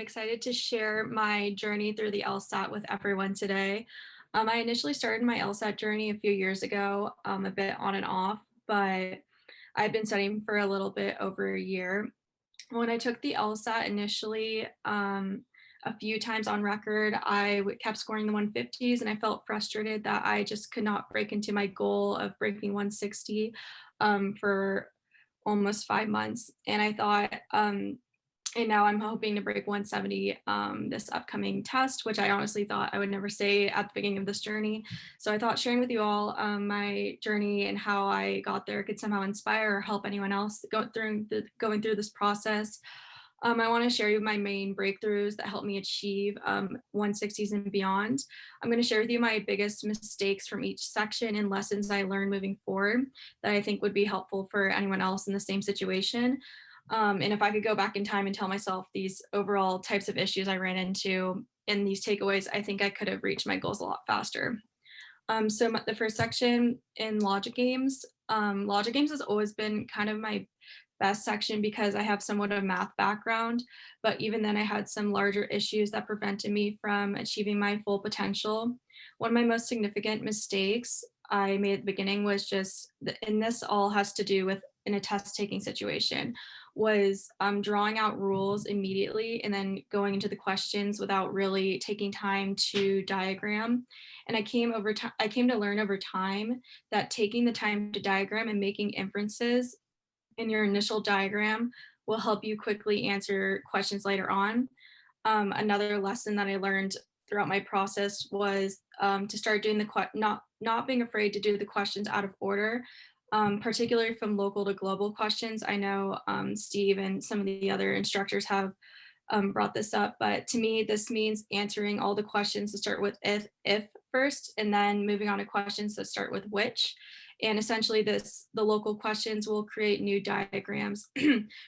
excited to share my journey through the LSAT with everyone today. I initially started my LSAT journey a few years ago, a bit on and off, but I've been studying for a little bit over a year. When I took the LSAT initially, a few times on record, kept scoring the 150s, and I felt frustrated that I just could not break into my goal of breaking 160 for almost 5 months. And I thought, and now I'm hoping to break 170 this upcoming test, which I honestly thought I would never say at the beginning of this journey. So I thought sharing with you all my journey and how I got there could somehow inspire or help anyone else going through this process. I want to share you my main breakthroughs that helped me achieve 160s and beyond. I'm going to share with you my biggest mistakes from each section and lessons I learned moving forward that I think would be helpful for anyone else in the same situation. And if I could go back in time and tell myself these overall types of issues I ran into and these takeaways, I think I could have reached my goals a lot faster. The first section in logic games has always been kind of my best section because I have somewhat of a math background, but even then I had some larger issues that prevented me from achieving my full potential. One of my most significant mistakes I made at the beginning was and this all has to do with in a test taking situation, was drawing out rules immediately and then going into the questions without really taking time to diagram. And I came to learn over time that taking the time to diagram and making inferences in your initial diagram will help you quickly answer questions later on. Another lesson that I learned throughout my process was to start doing not being afraid to do the questions out of order, particularly from local to global questions. I know Steve and some of the other instructors have brought this up, but to me, this means answering all the questions to start with if first, and then moving on to questions that start with which. And essentially the local questions will create new diagrams.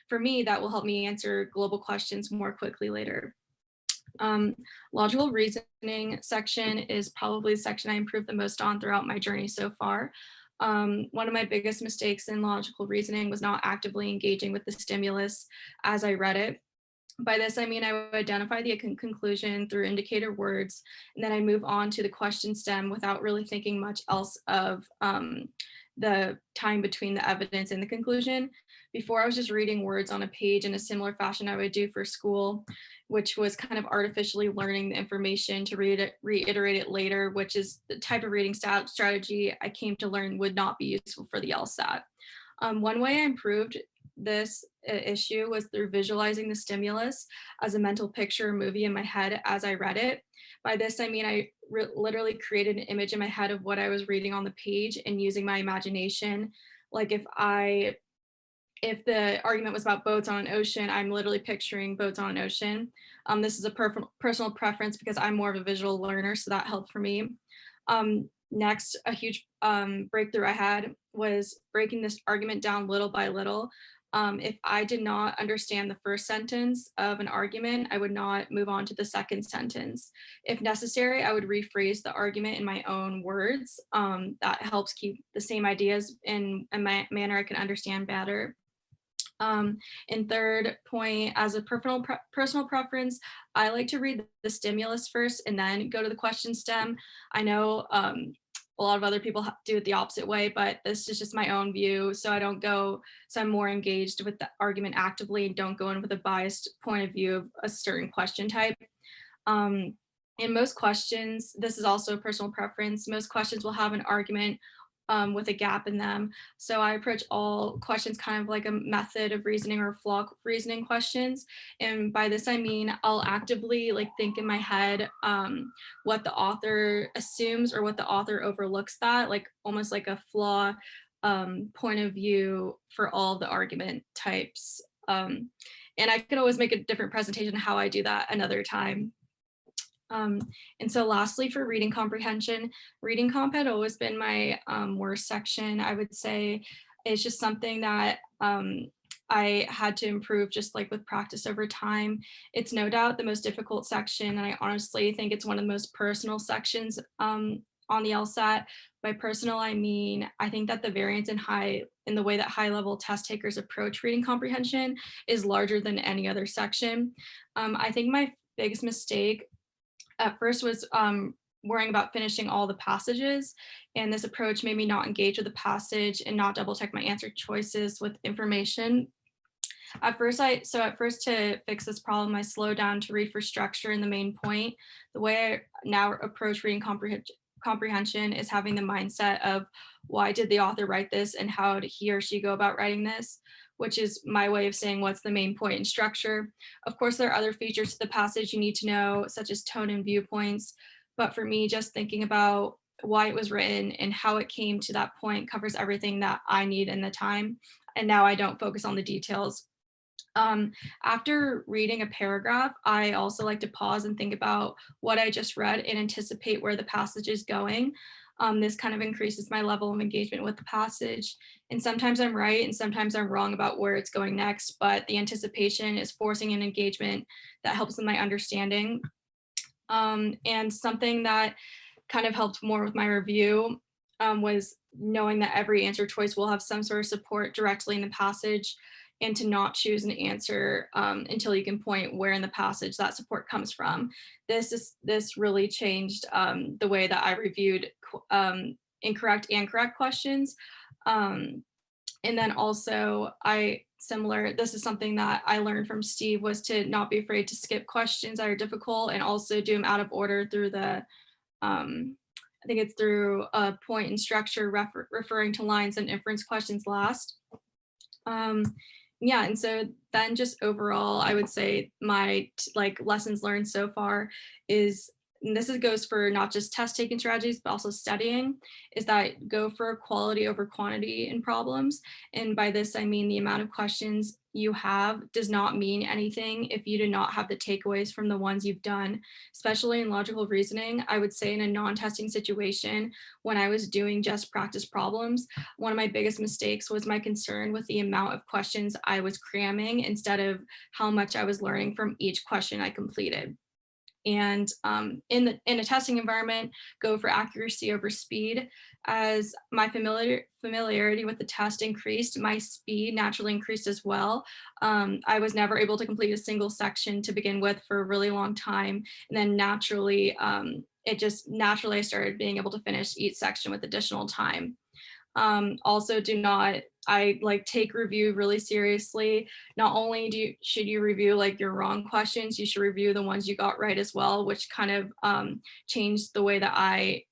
For me, that will help me answer global questions more quickly later. Logical reasoning section is probably the section I improved the most on throughout my journey so far. One of my biggest mistakes in logical reasoning was not actively engaging with the stimulus as I read it. By this, I mean I would identify the conclusion through indicator words, and then I move on to the question stem without really thinking much else of the time between the evidence and the conclusion. Before, I was just reading words on a page in a similar fashion I would do for school, which was kind of artificially learning the information to reiterate it later, which is the type of reading strategy I came to learn would not be useful for the LSAT. One way I improved this issue was through visualizing the stimulus as a mental picture or movie in my head as I read it. By this, I mean I literally created an image in my head of what I was reading on the page and using my imagination. Like if the argument was about boats on an ocean, I'm literally picturing boats on an ocean. This is a personal preference because I'm more of a visual learner, so that helped for me. Next, a huge breakthrough I had was breaking this argument down little by little. If I did not understand the first sentence of an argument, I would not move on to the second sentence. If necessary, I would rephrase the argument in my own words. That helps keep the same ideas in a manner I can understand better. And third point, as a personal preference, I like to read the stimulus first and then go to the question stem. I know a lot of other people do it the opposite way, but this is just my own view. So I'm more engaged with the argument actively and don't go in with a biased point of view of a certain question type. In most questions, this is also a personal preference, most questions will have an argument with a gap in them. So I approach all questions kind of like a method of reasoning or flaw reasoning questions. And by this, I mean, I'll actively think in my head what the author assumes or what the author overlooks, that like almost like a flaw point of view for all the argument types. And I could always make a different presentation how I do that another time. And so lastly, for reading comprehension, reading comp had always been my worst section. I would say it's just something that I had to improve just like with practice over time. It's no doubt the most difficult section. And I honestly think it's one of the most personal sections on the LSAT. By personal, I mean, I think that the variance in the way that high level test takers approach reading comprehension is larger than any other section. I think my biggest mistake at first was worrying about finishing all the passages. And this approach made me not engage with the passage and not double check my answer choices with information. At first to fix this problem, I slowed down to read for structure and the main point. The way I now approach reading comprehension is having the mindset of why did the author write this and how did he or she go about writing this, which is my way of saying what's the main point and structure. Of course, there are other features to the passage you need to know, such as tone and viewpoints. But for me, just thinking about why it was written and how it came to that point covers everything that I need in the time. And now I don't focus on the details. After reading a paragraph, I also like to pause and think about what I just read and anticipate where the passage is going. This kind of increases my level of engagement with the passage. And sometimes I'm right and sometimes I'm wrong about where it's going next, but the anticipation is forcing an engagement that helps with my understanding. And something that kind of helped more with my review was knowing that every answer choice will have some sort of support directly in the passage, and to not choose an answer until you can point where in the passage that support comes from. This really changed the way that I reviewed incorrect and correct questions. Um, and then also this is something that I learned from Steve, was to not be afraid to skip questions that are difficult and also do them out of order through I think it's through a point and structure, referring to lines and inference questions last. Um, yeah, and so then just overall, I would say my lessons learned so far is, and goes for not just test taking strategies, but also studying, is that go for quality over quantity in problems. And by this, I mean the amount of questions you have does not mean anything if you do not have the takeaways from the ones you've done, especially in logical reasoning. I would say in a non-testing situation, when I was doing just practice problems, one of my biggest mistakes was my concern with the amount of questions I was cramming instead of how much I was learning from each question I completed. And in a testing environment, go for accuracy over speed. As my familiarity with the test increased, my speed naturally increased as well. I was never able to complete a single section to begin with for a really long time, and then naturally, I started being able to finish each section with additional time. Also, take review really seriously. Not only should you review your wrong questions, you should review the ones you got right as well, which kind of changed the way that I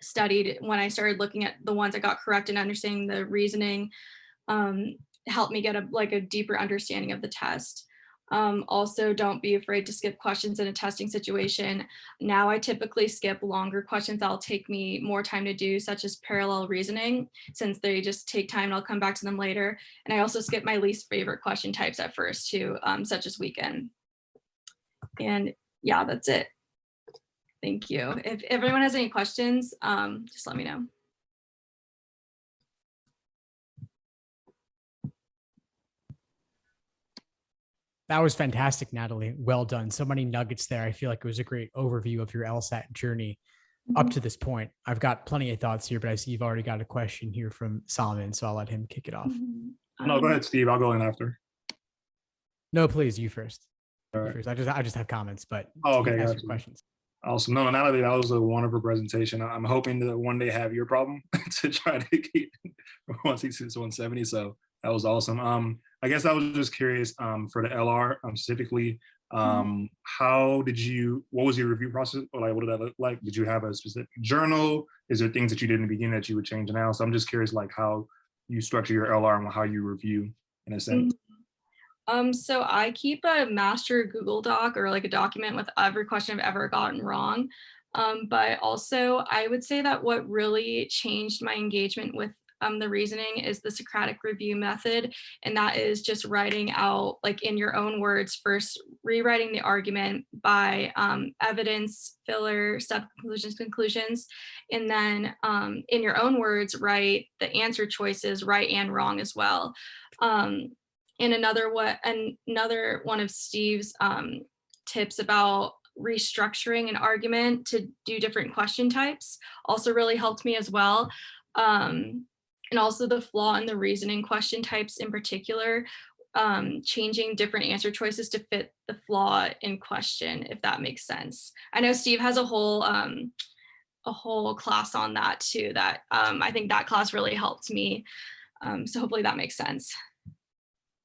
studied. When I started looking at the ones I got correct and understanding the reasoning, helped me get a deeper understanding of the test. Also, don't be afraid to skip questions in a testing situation. Now I typically skip longer questions that'll take me more time to do, such as parallel reasoning, since they just take time and I'll come back to them later. And I also skip my least favorite question types at first too, such as weekend. And yeah, that's it. Thank you. If everyone has any questions, just let me know. That was fantastic, Natalie. Well done. So many nuggets there. I feel like it was a great overview of your LSAT journey up to this point. I've got plenty of thoughts here, but I see you've already got a question here from Solomon, so I'll let him kick it off. No, go ahead, Steve. I'll go in after. No, please, you first. All right. First. I just have comments, but okay, ask your questions. Awesome. No, Natalie, that was a wonderful presentation. I'm hoping to one day have your problem to try to keep 160 to 170. So that was awesome. I guess I was just curious for the LR specifically, what was your review process? Or what did that look like? Did you have a specific journal? Is there things that you did in the beginning that you would change now? So I'm just curious how you structure your LR and how you review in a sense. So I keep a master Google Doc or a document with every question I've ever gotten wrong. But also I would say that what really changed my engagement with the reasoning is the Socratic review method. And that is just writing out in your own words, first rewriting the argument by evidence, filler, sub-conclusions, conclusions. And then in your own words, write the answer choices, right and wrong as well. And another one of Steve's tips about restructuring an argument to do different question types also really helped me as well. And also the flaw in the reasoning question types in particular, changing different answer choices to fit the flaw in question, if that makes sense. I know Steve has a whole class on that too, that I think that class really helped me. So hopefully that makes sense.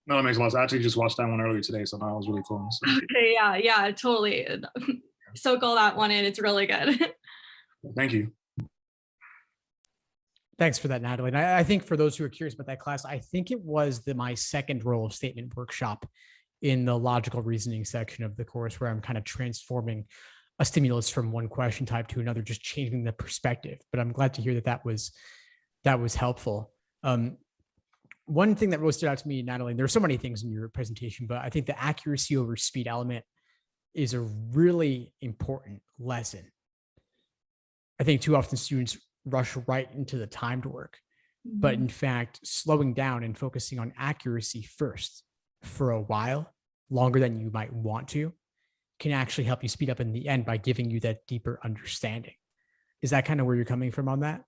No, it makes a lot of sense. I actually just watched that one earlier today, so that was really cool. So. Okay, yeah, totally. Soak all that one in. It's really good. Thank you. Thanks for that, Natalie. And I think for those who are curious about that class, I think it was my second role of statement workshop in the logical reasoning section of the course, where I'm kind of transforming a stimulus from one question type to another, just changing the perspective. But I'm glad to hear that was helpful. One thing that really stood out to me, Natalie, there are so many things in your presentation, but I think the accuracy over speed element is a really important lesson. I think too often students rush right into the timed work, but in fact, slowing down and focusing on accuracy first for a while, longer than you might want to, can actually help you speed up in the end by giving you that deeper understanding. Is that kind of where you're coming from on that?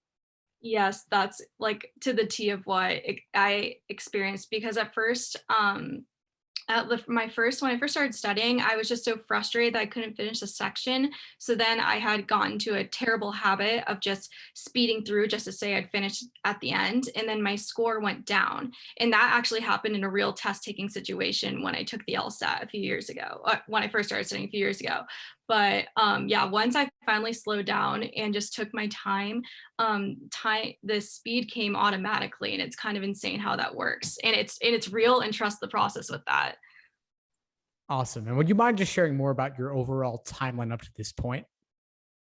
Yes, that's like to the T of what I experienced, because at first, when I first started studying, I was just so frustrated that I couldn't finish the section. So then I had gotten to a terrible habit of just speeding through just to say I'd finished at the end. And then my score went down. And that actually happened in a real test taking situation when I took the LSAT a few years ago, when I first started studying a few years ago. But yeah, once I finally slowed down and just took my time, the speed came automatically, and it's kind of insane how that works. And it's real, and trust the process with that. Awesome. And would you mind just sharing more about your overall timeline up to this point?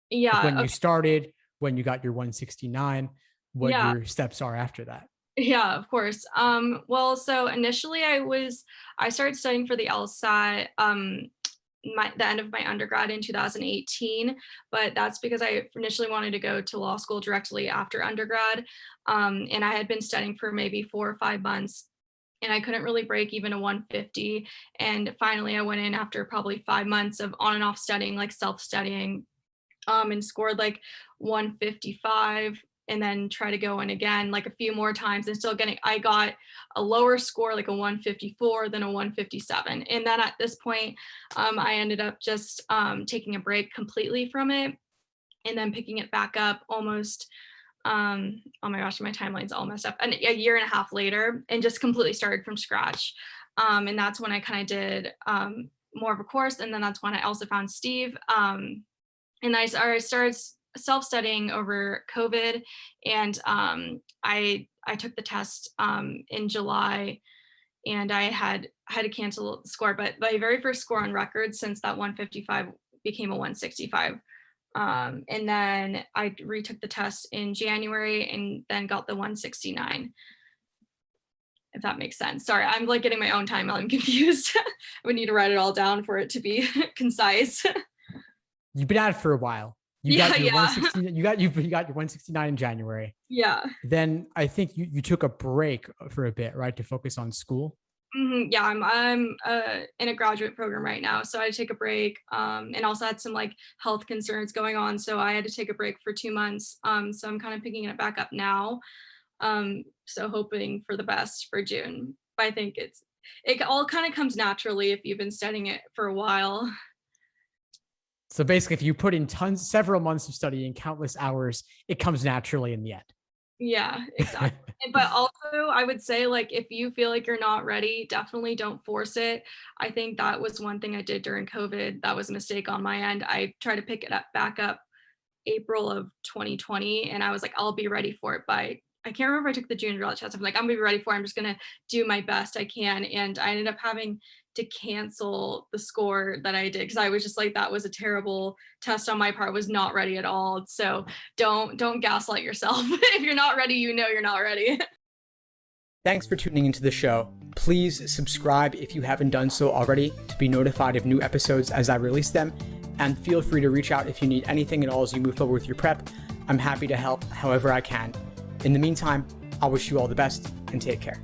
Yeah. Like when you started, when you got your 169, what Yeah. your steps are after that? Yeah, of course. Well, so initially I started studying for the LSAT the end of my undergrad in 2018, but that's because I initially wanted to go to law school directly after undergrad. And I had been studying for maybe 4 or 5 months, and I couldn't really break even a 150. And finally I went in after probably 5 months of on and off studying, like self-studying, and scored like 155, and then try to go in again like a few more times, and I got a lower score, like a 154, then a 157. And then at this point, I ended up just taking a break completely from it, and then picking it back up almost, oh my gosh, my timeline's all messed up, and a year and a half later, and just completely started from scratch. And that's when I kind of did more of a course. And then that's when I also found Steve. And I started self-studying over COVID, and I took the test in July, and I had to cancel the score. But my very first score on record since that 155 became a 165. And then I retook the test in January, and then got the 169. If that makes sense. Sorry, I'm like getting my own time. I'm confused. I would need to write it all down for it to be concise. You've been at it for a while. You Yeah, got your yeah. 169. You got your 169 in January. Yeah. Then I think you took a break for a bit, right, to focus on school. Yeah, I'm in a graduate program right now, so I had to take a break, and also had some like health concerns going on, so I had to take a break for 2 months. So I'm kind of picking it back up now. So hoping for the best for June. But I think it all kind of comes naturally if you've been studying it for a while. So basically, if you put in several months of studying, countless hours, it comes naturally in the end. Yeah, exactly. But also, I would say, like, if you feel like you're not ready, definitely don't force it. I think that was one thing I did during COVID. That was a mistake on my end. I tried to pick it back up April of 2020, and I was like, I'll be ready for it by, I can't remember if I took the junior college test. I'm like, I'm gonna be ready for it. I'm just gonna do my best I can. And I ended up having to cancel the score that I did, because I was just like, that was a terrible test on my part. I was not ready at all. So don't gaslight yourself. If you're not ready, you know you're not ready. Thanks for tuning into the show. Please subscribe if you haven't done so already to be notified of new episodes as I release them. And feel free to reach out if you need anything at all as you move forward with your prep. I'm happy to help however I can. In the meantime, I wish you all the best and take care.